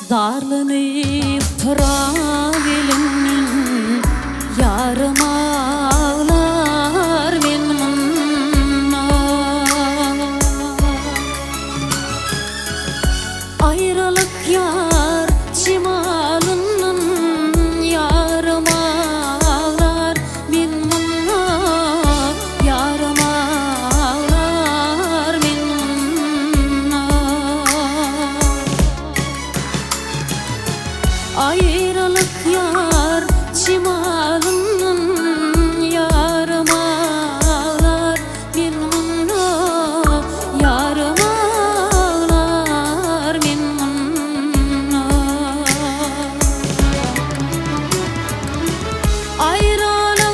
Darlanıp duran elimden yarım ağlar benim ayrılık yar cimalından yarım ağlar benim yarım ağlar benim ayrılık yar cimalından yarım ağlar benim yarım ağlar benim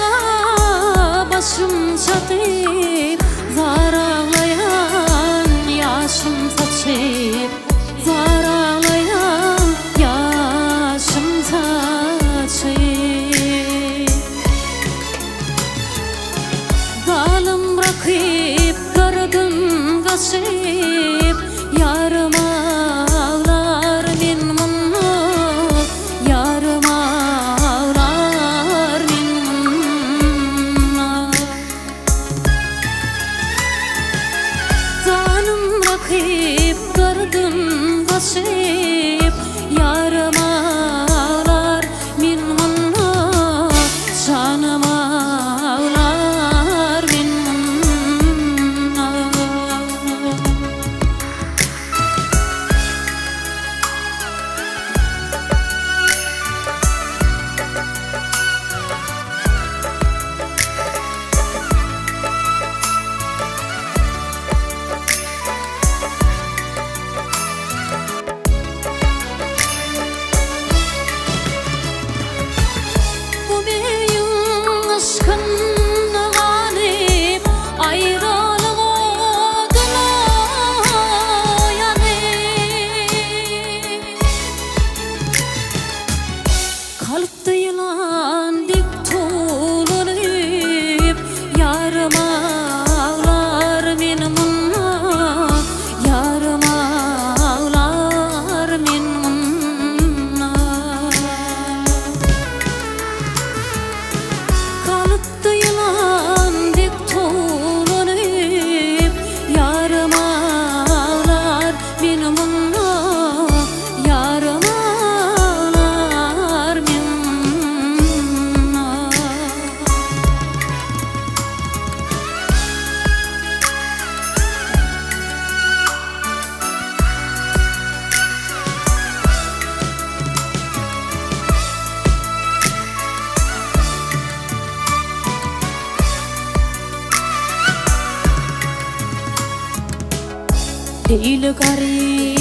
ayrılığa başım çatıp zar ağlayan yaşım saçıp zar ağlayan yaşım saçıp zalim bırakıp kırgın kaçıp yarım ağlar benim yarım ağlar benim zalim bırakıp kırgın kaçıp yarım ağlar benim canım ağlar benim bu benim aşkımla galip ayrılık oduna yanıp kalıpta yılan dik tuğlanıp yarım ağlar benim yarım ağlar benim kalıpta yılan dik tuğlanıp yarım ağlar benim yarım ağlar benim değil garip